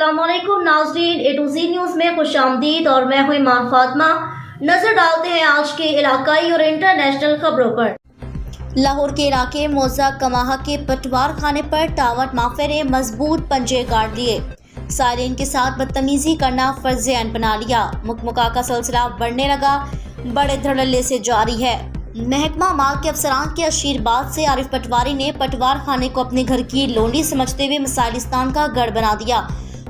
अस्सलामुअलैकुम नाज़रीन, ए to Zee news में खुशामदीद और मैं हूं ईमान फातिमा। नजर डालते हैं आज के इलाकाई और इंटरनेशनल खबरों पर। लाहौर के इलाके मौजा कमाहा के पटवार खाने पर टावर माफिया ने मजबूत पंजे गाड़ दिए। साइलिन के साथ बदतमीजी करना फर्ज ऐन बना लिया। मुकमुका का सिलसिला बढ़ने लगा, बड़े धड़ल्ले से जारी है। महकमा माल के अफसरान के आशीर्वाद से आरिफ पटवारी ने पटवार खाने को अपने घर की लोंडी समझते हुए मिसाइलिस्तान का गढ़ बना दिया।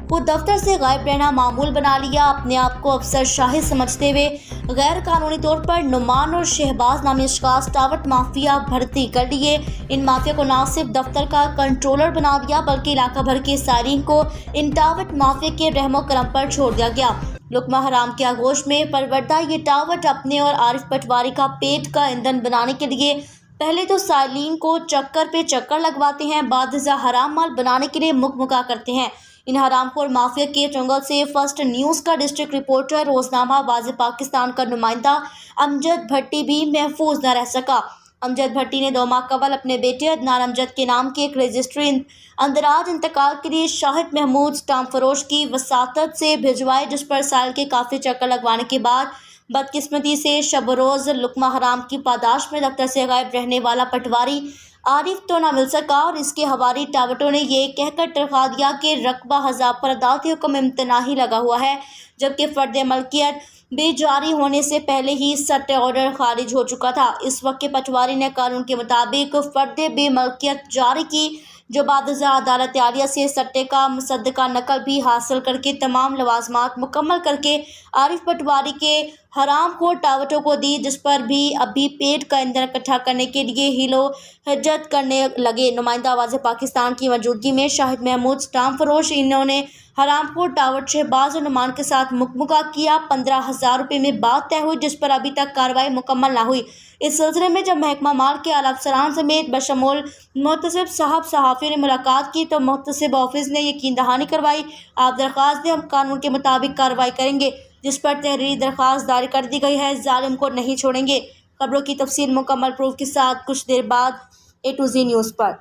खुद दफ्तर से गायब रहना मामूल बना लिया। अपने आप को अफसर शाही समझते हुए गैर कानूनी तौर पर नुमान और शहबाज नामी अशखास टावर माफिया भर्ती कर लिए। इन माफिया को न सिर्फ दफ्तर का कंट्रोलर बना दिया बल्कि इलाका भर के सारीन को इन टावर माफिया के रहमो करम पर छोड़ दिया गया। लुकमा हराम के आगोश में परवरदा ये टावर अपने और आरिफ पटवारी का पेट का ईंधन बनाने के लिए पहले तो साइलिन को चक्कर पे चक्कर लगवाते हैं, बाद हराम माल बनाने के लिए मुकमुका करते हैं। इन हरामखोर माफिया के चंगल से फर्स्ट न्यूज़ का डिस्ट्रिक्ट रिपोर्टर रोजनामा वाज़े पाकिस्तान का नुमाइंदा अमजद भट्टी भी महफूज न रह सका। अमजद भट्टी ने 2 माह कबल अपने बेटे अदनान अमजद के नाम की एक रजिस्ट्री अंदराज इंतकाल के लिए शाहिद महमूद स्टाम्प फरोश की वसातत से भिजवाए, जिस पर साल के काफ़ी चक्कर लगवाने के बाद बदकिस्मती से शब रोज़ लुकमा हराम की पादाश में दफ्तर से गायब रहने वाला पटवारी आरिफ तो न मिल सका और इसके हवारी टावटों ने ये कहकर टरखा दिया कि रकबा हज़ाब पर अदालती हुक्म इम्तनाही लगा हुआ है, जबकि फ़र्द मलकियत बेजारी होने से पहले ही सट्टे ऑर्डर खारिज हो चुका था। इस वक्त के पटवारी ने कानून के मुताबिक फ़र्द बेमलकियत जारी की, जो बाद अदालत आलिया से सट्टे का मुसद्दका नकल भी हासिल करके तमाम लवाजमात मुकम्मल करके आरिफ पटवारी के हराम खोर टावटों को दी, जिस पर भी अभी पेट का ईंधन इकट्ठा करने के लिए हिलो हजत करने लगे। नुमाइंदा आवाज़ पाकिस्तान की मौजूदगी में शाहिद महमूद स्टाम्प फरोश इन्होंने हरामखोर टावर शहबाज और नुमान के साथ मुकमुका किया। 15,000 रुपये में बात तय हुई, जिस पर अभी तक कार्रवाई मुकम्मल ना हुई। इस सिलसिले में जब महकमा माल के आला अफसरान समेत बशमूल मुहतसिब साहब सहाफ़ी ने मुलाकात की तो मुहतसिब ऑफिस ने यकीन दहानी करवाई। आप दरख्वास्त दें, हम कानून के मुताबिक कार्रवाई करेंगे, जिस पर तहरीरी दरख्वास्त जारी कर दी गई है। जालिम को नहीं छोड़ेंगे। खबरों की तफसील मुकम्मल प्रूफ के साथ कुछ देर बाद A to Z न्यूज़ पर।